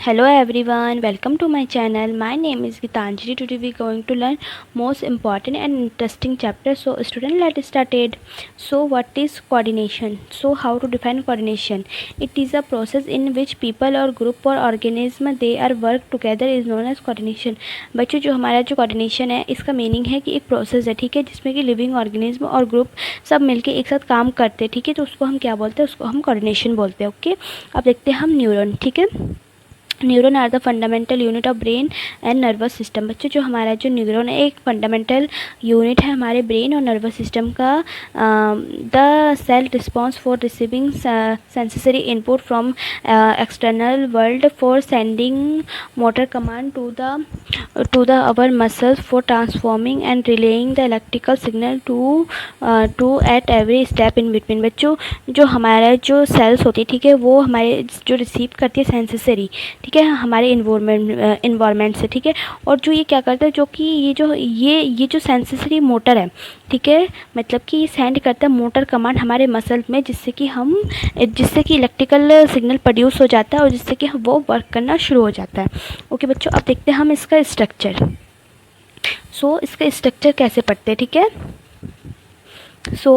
Hello everyone, welcome to my channel. My name is Gitanjali. Today we are going to learn most important and interesting chapter. So student, let's start it. So what is coordination? So how to define coordination? It is a process in which people or group or organism they are work together is known as coordination. बच्चों जो हमारा जो coordination है इसका meaning है कि एक process है, ठीक है, जिसमें कि लिविंग ऑर्गेनिज्म और ग्रुप सब मिलके एक साथ काम करते हैं, ठीक है, तो उसको हम क्या बोलते हैं, उसको हम कोऑर्डिनेशन बोलते हैं। ओके, अब देखते हैं हम न्यूरॉन, ठीक है। Neuron are the fundamental unit of brain and nervous system. बच्चों जो हमारा जो न्यूरॉन है एक फंडामेंटल यूनिट है हमारे ब्रेन और नर्वस सिस्टम का। The cell response for receiving sensory input from external world for sending motor command to the our muscles for transforming and relaying the electrical signal to at every step in between. बच्चों जो हमारा जो sales होती है, ठीक है, वो हमारे जो रिसीव करती है सेंसरी, ठीक है, हमारे इन्वायरमेंट से, ठीक है, और जो ये क्या करता है, जो कि ये जो सेंसरी मोटर है, ठीक है, मतलब कि ये सेंड करता है मोटर कमांड हमारे मसल में, जिससे कि इलेक्ट्रिकल सिग्नल प्रोड्यूस हो जाता है और जिससे कि वो वर्क करना शुरू हो जाता है। ओके बच्चों, अब देखते हैं हम इसका स्ट्रक्चर। सो इसका स्ट्रक्चर कैसे पढ़ते हैं, ठीक है। So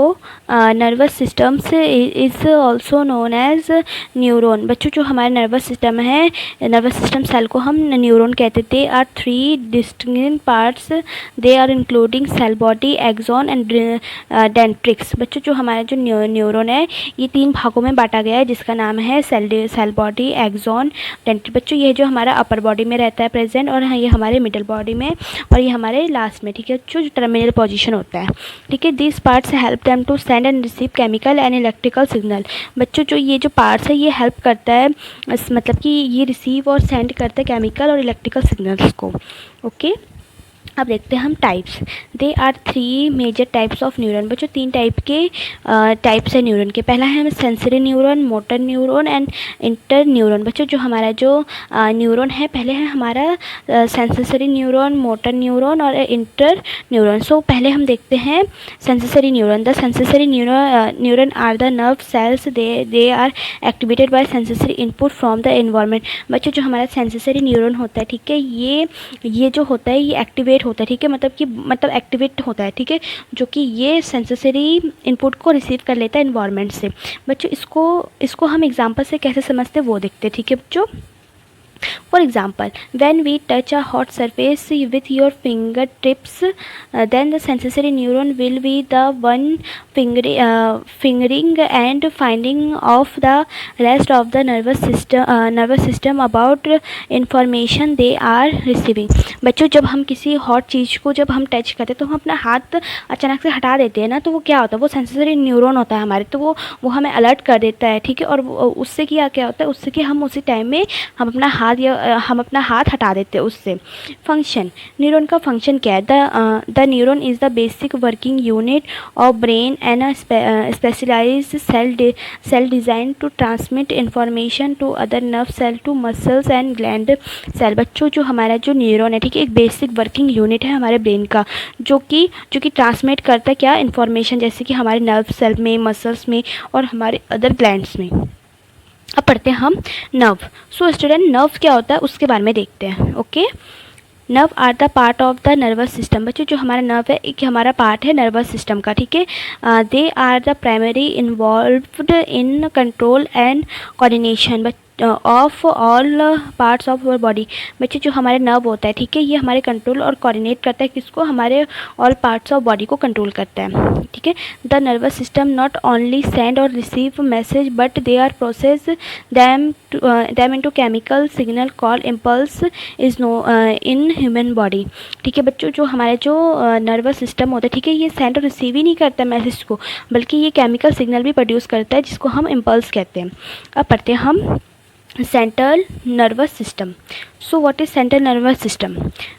nervous system cell is also known as neuron. बच्चों जो हमारे नर्वस सिस्टम है, नर्वस सिस्टम सेल को हम न्यूरॉन कहते थे। Are 3 distinct parts, they are including cell body, axon and dendrites. बच्चों जो हमारा जो न्यूरॉन है ये 3 भागों में बांटा गया है, जिसका नाम है सेल बॉडी, एक्सॉन, डेंट्रिक। बच्चों ये जो हमारा अपर बॉडी में रहता है प्रेजेंट, और ये हमारे मिडल बॉडी में, और ये हमारे लास्ट में, ठीक है, जो टर्मिनल पोजिशन होता है, ठीक है। This parts help them to send and receive chemical and electrical signal. बच्चों जो ये जो पार्ट्स है ये हेल्प करता है, मतलब कि ये रिसीव और सेंड करता है केमिकल और इलेक्ट्रिकल सिग्नल्स को। ओके, अब देखते हैं हम types. They are 3 major types of neuron. बच्चों 3 टाइप के टाइप्स है न्यूरॉन के। पहला है sensory neuron, motor neuron and interneuron. बच्चों जो हमारा जो न्यूरॉन है, पहले है हमारा सेंसरी न्यूरॉन, मोटर न्यूरॉन और इंटर न्यूरॉन। सो पहले हम देखते हैं sensory neuron. The sensory neuron are the nerve cells, they are activated by sensory input from the environment. बच्चों जो हमारा सेंसरी न्यूरॉन होता है, ठीक है, ये जो होता है ये एक्टिवेट होता है, ठीक है, मतलब एक्टिवेट होता है, ठीक है, जो कि ये सेंसरी इनपुट को रिसीव कर लेता है एनवायरनमेंट से। बच्चों इसको हम एग्जांपल से कैसे समझते हैं वो देखते हैं, ठीक है बच्चों। For example, when we touch a hot surface with your fingertips, then the sensory neuron will be the one fingering and finding of the rest of the nervous system about information they are receiving. बच्चों जब हम किसी hot चीज़ को जब हम touch करते हैं तो हम अपना हाथ अचानक से हटा देते हैं ना, तो वो क्या होता है, वो सेंसरी न्यूरॉन होता है हमारे, तो वो हमें अलर्ट कर देता है, ठीक है, और उससे क्या होता है, उससे कि हम उसी टाइम में हम अपना हाथ हटा देते हैं उससे। फंक्शन, न्यूरॉन का फंक्शन क्या है? The neuron is the basic working unit of brain and a specialised cell design to transmit information to other nerve cell to muscles and gland cell. बच्चों जो हमारा जो न्यूरॉन है, ठीक है, एक बेसिक वर्किंग यूनिट है हमारे ब्रेन का, जो कि ट्रांसमिट करता है क्या, इन्फॉर्मेशन, जैसे कि हमारे नर्व सेल में, मसल्स में और हमारे अदर ग्लैंड्स में। अब पढ़ते हैं हम नर्व। सो स्टूडेंट, नर्व क्या होता है उसके बारे में देखते हैं। Okay, nerve are the part of the nervous system. बच्चों जो हमारा नर्व है एक हमारा पार्ट है नर्वस सिस्टम का, ठीक है। They are the primary involved in control and coordination of all parts of our body. बच्चे जो हमारे नर्व होता है, ठीक है, ये हमारे कंट्रोल और कोऑर्डिनेट करता है किसको, हमारे ऑल पार्ट्स ऑफ बॉडी को कंट्रोल करता है, ठीक है। The nervous system not only send और receive message but they are process them into chemical signal called impulse is no in human body, ठीक है। बच्चों जो हमारे जो नर्वस सिस्टम होता है, ठीक है, ये सेंड और रिसीव ही नहीं करता मैसेज को, बल्कि ये केमिकल सिग्नल भी प्रोड्यूस करता है जिसको हम इम्पल्स कहते हैं। अब पढ़ते हैं हम central nervous system. So what is central nervous system?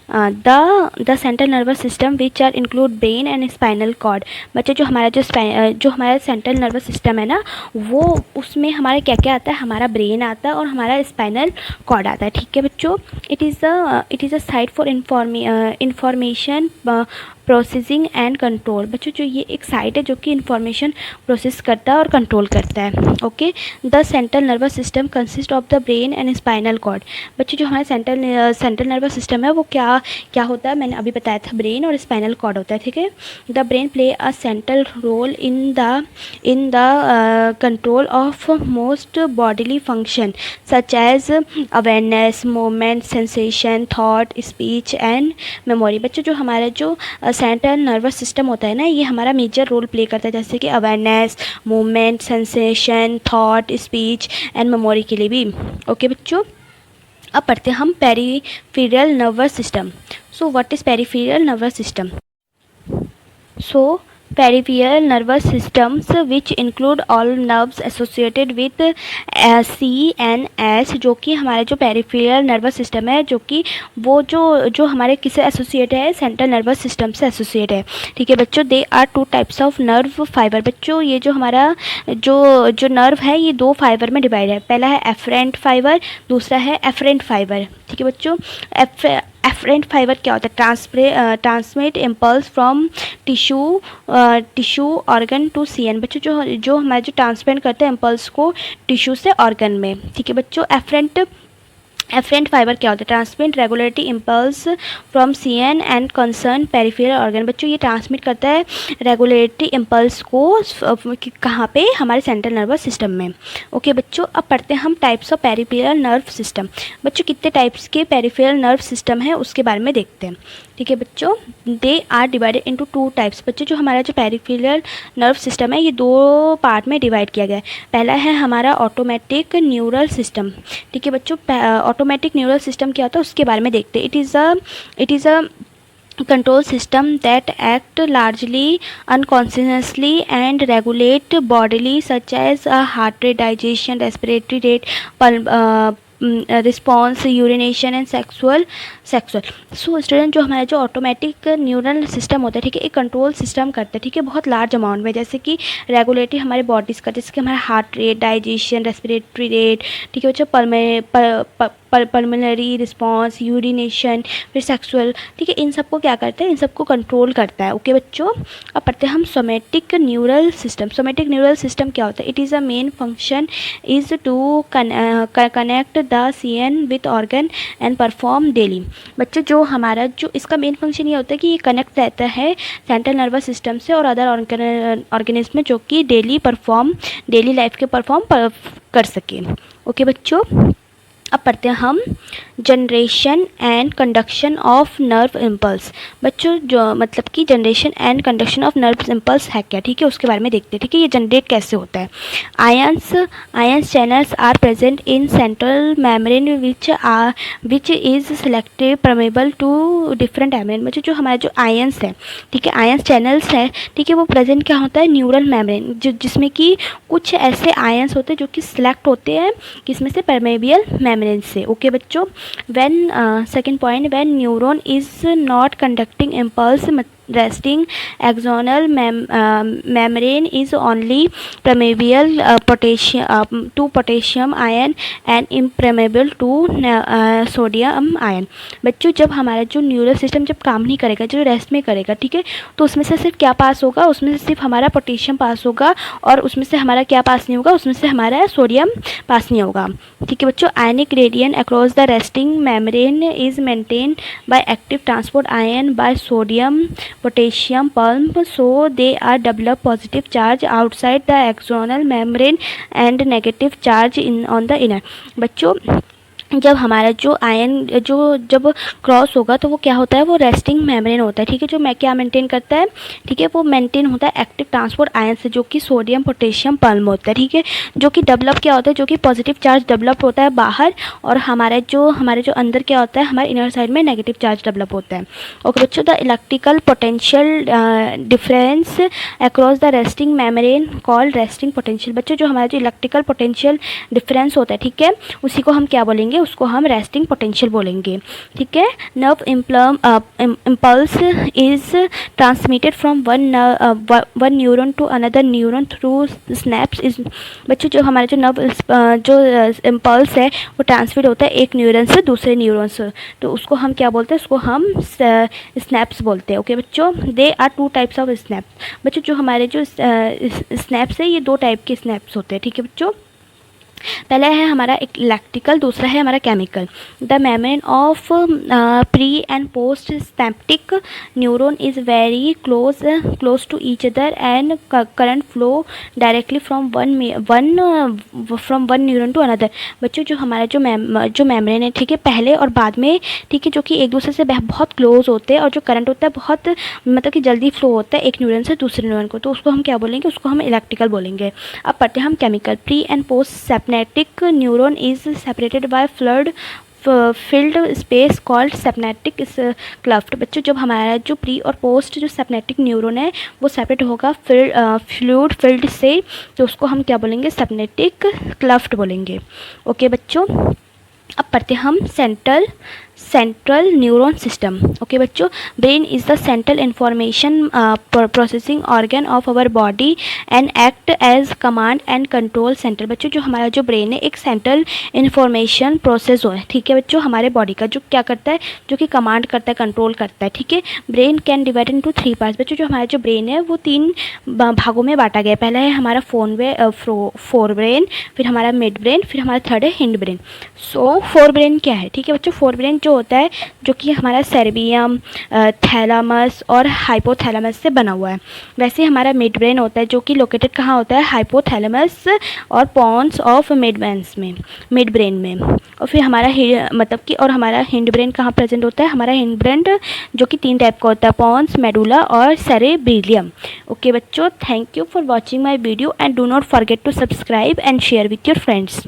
The central nervous system which are include brain and spinal cord. बच्चे जो हमारा जो हमारा सेंट्रल नर्वस सिस्टम है ना, वो उसमें हमारा क्या क्या आता है, हमारा ब्रेन आता है और हमारा स्पाइनल कॉर्ड आता है। ठीक है बच्चों, it is a site for information processing and control. बच्चों जो ये एक साइट है जो कि इंफॉर्मेशन प्रोसेस करता है और कंट्रोल करता है। Okay, the central nervous system consist of the brain and spinal cord. बच्चों जो हमारा सेंट्रल नर्वस सिस्टम है वो क्या क्या होता है, मैंने अभी बताया था, ब्रेन और स्पाइनल कॉर्ड होता है। ठीक है, the brain play a central role in the control of most bodily function such as awareness, movement, sensation, thought, speech and memory. बच्चों जो हमारा जो सेंट्रल नर्वस सिस्टम होता है ना, ये हमारा मेजर रोल प्ले करता है, जैसे कि awareness, movement, sensation, thought, speech and memory के लिए भी। ओके बच्चों, अब पढ़ते हैं हम peripheral nervous system. So what is peripheral nervous system? So peripheral nervous systems which include all nerves associated with CNS, जो कि हमारे जो पेरिफेरल नर्वस सिस्टम है, जो कि वो जो हमारे किससे एसोसिएट है, सेंट्रल नर्वस सिस्टम से एसोसिएट है। ठीक है बच्चों, they are two types of nerve fibre. बच्चों ये जो हमारा जो नर्व है ये दो फाइबर में डिवाइड है। पहला है एफरेंट फाइबर, दूसरा है एफरेंट फाइबर। ठीक है बच्चों, एफरेंट फाइबर क्या होता है? Transmit impulse from tissue organ to CN. बच्चों जो हमारे जो ट्रांसमिट करते हैं इम्पल्स को टिश्यू से ऑर्गन में। ठीक है बच्चों, एफरेंट फाइबर क्या होता है? Transmit regulatory impulse from CN and concern peripheral organ. बच्चों ये ट्रांसमिट करता है रेगुलेटरी इम्पल्स को कहाँ पे? हमारे सेंट्रल नर्वस सिस्टम में। ओके बच्चों, अब पढ़ते हैं हम types of peripheral nerve system. बच्चों कितने टाइप्स के पेरिफेरल नर्व सिस्टम है उसके बारे में देखते हैं। ठीक है बच्चों, they are divided into two types. बच्चों जो हमारा जो पेरिफेरल नर्व सिस्टम है ये दो पार्ट में डिवाइड किया गया है। पहला है हमारा ऑटोमेटिक न्यूरल सिस्टम। ठीक है बच्चों, ऑटोमेटिक न्यूरल सिस्टम क्या होता है उसके बारे में देखते हैं। It is a control system that act largely unconsciously and regulate bodily such as heart rate, digestion, respiratory rate, response, urination and sexual. So student जो हमारा जो ऑटोमेटिक न्यूरल सिस्टम होता है, ठीक है, एक कंट्रोल सिस्टम करता है, ठीक है, बहुत लार्ज अमाउंट में, जैसे कि रेगुलेटरी हमारे बॉडीज़ का, जैसे कि हमारा heart rate, digestion, respiratory rate, ठीक है बच्चों, पल्मोनरी रिस्पॉन्स, यूरिनेशन, फिर सेक्सुअल, ठीक है, इन सबको क्या करता है? इन सबको कंट्रोल करता है। ओके बच्चों, अब पढ़ते हैं हम somatic neural system. Somatic neural system क्या होता है? It is a main function is to connect the CN with organ and perform daily. बच्चों जो हमारा जो इसका मेन फंक्शन ये होता है कि ये कनेक्ट रहता है सेंट्रल नर्वस सिस्टम से और अदर ऑर्गेनिज्म में, जो कि डेली लाइफ के परफॉर्म कर सके। ओके बच्चों, अब पढ़ते हैं हम generation and conduction of nerve impulse. बच्चों जो मतलब कि generation and conduction of nerve impulse है क्या? ठीक है, उसके बारे में देखते हैं। ठीक है, ये जनरेट कैसे होता है? Ions channels are present in central membrane which is selective permeable to different membrane. बच्चों जो हमारे जो आयंस है, ठीक है, आयंस चैनल्स है, ठीक है, वो प्रेजेंट क्या होता है? न्यूरल मेम्ब्रेन, जिसमें कि कुछ ऐसे आयंस होते हैं जो कि सिलेक्ट होते हैं किसमें से? परमेबियल मेम्ब्रेन से। ओके बच्चों, when second point, when neuron is not conducting impulse, resting axonal membrane is only permeable to potassium ion and impermeable to sodium ion। बच्चों जब हमारा जो न्यूरल सिस्टम जब काम नहीं करेगा, जो रेस्ट में करेगा, ठीक है, तो उसमें से सिर्फ क्या पास होगा? उसमें से सिर्फ हमारा पोटेशियम पास होगा और उसमें से हमारा क्या पास नहीं होगा? उसमें से हमारा सोडियम पास नहीं होगा। ठीक है बच्चों, ionic gradient across the resting membrane is maintained by active transport ion by sodium potassium pump, so they are develop positive charge outside the axonal membrane and negative charge on the inner। बच्चों जब हमारा जो ion जब cross होगा तो वो क्या होता है? वो रेस्टिंग मेम्ब्रेन होता है। ठीक है, जो क्या मेंटेन करता है? ठीक है, वो मेंटेन होता है एक्टिव ट्रांसपोर्ट आयन से, जो कि सोडियम पोटेशियम पल्म होता है। ठीक है, जो कि डेवलप क्या होता है? जो कि पॉजिटिव चार्ज डेवलप होता है बाहर, और हमारे जो अंदर क्या होता है? हमारे इनर साइड में नेगेटिव चार्ज डेवलप होता है। ओके बच्चों, the electrical potential difference across the resting membrane called resting potential. बच्चों जो हमारा जो इलेक्ट्रिकल पोटेंशियल डिफरेंस होता है, ठीक है, उसी को हम क्या बोलेंगे? बोलेंगे, उसको हम रेस्टिंग पोटेंशियल बोलेंगे। ठीक है। Nerve impulse is transmitted from one neuron to another neuron through synapses. Is बच्चों जो हमारे जो नर्व जो इम्पल्स है वो ट्रांसमिट होता है एक न्यूरॉन से दूसरे न्यूरॉन से, तो उसको हम क्या बोलते हैं, उसको हम स्नैप्स बोलते हैं। ओके बच्चों, they are two types of synapses. बच्चों जो हमारे जो स्नैप्स है ये दो टाइप के स्नैप्स होते हैं। ठीक है बच्चों, पहला है हमारा इलेक्ट्रिकल, दूसरा है हमारा chemical. The membrane of pre and post synaptic neuron is very close to each other and current flow directly from one neuron to another. बच्चों जो हमारा जो मेम्ब्रेन है, ठीक है, पहले और बाद में, ठीक है, जो कि एक दूसरे से बहुत क्लोज होते हैं और जो करंट होता है बहुत मतलब कि जल्दी फ्लो होता है एक न्यूरॉन से दूसरे न्यूरॉन को, तो उसको हम क्या बोलेंगे, उसको हम इलेक्ट्रिकल बोलेंगे। अब पढ़ते हैं हम chemical. Pre and post synaptic neuron is separated by fluid filled space called synaptic cleft. बच्चों जब हमारा जो प्री और पोस्ट जो सिनेप्टिक न्यूरॉन है वो सेपरेट होगा फ्लूइड फील्ड से, तो उसको हम क्या बोलेंगे, सिनेप्टिक क्लफ्ट बोलेंगे। ओके बच्चों, अब पढ़ते हैं हम सेंट्रल न्यूरॉन सिस्टम। ओके बच्चों, brain is the central information processing organ of our body and act as command and control centre. बच्चों जो हमारा जो ब्रेन है एक सेंट्रल इंफॉर्मेशन प्रोसेस है। ठीक है बच्चों, हमारे बॉडी का जो क्या करता है, जो कि कमांड करता है, कंट्रोल करता है। ठीक है, brain can divide into 3 parts. बच्चों जो हमारा जो ब्रेन है वो 3 भागों में बांटा गया है। पहला है हमारा फोर ब्रेन, फिर हमारा मिड ब्रेन, फिर हमारा थर्ड है hind brain. So fore brain क्या है, ठीक है बच्चों, फोर ब्रेन जो होता है जो कि हमारा सेरेबियम, थैलामस और हाइपोथैलेमस से बना हुआ है। वैसे हमारा मिड ब्रेन होता है जो कि लोकेटेड कहाँ होता है, हाइपोथैलेमस और पॉन्स ऑफ मिड ब्रेन में। और फिर हमारा मतलब कि और हमारा हिंड ब्रेन कहाँ प्रेजेंट होता है, हमारा हिंड ब्रेन जो कि 3 टाइप का होता है, पॉन्स, मेडुला और सेरेब्रियम। ओके बच्चों, thank you for watching my video and do not forget to subscribe and share with your friends.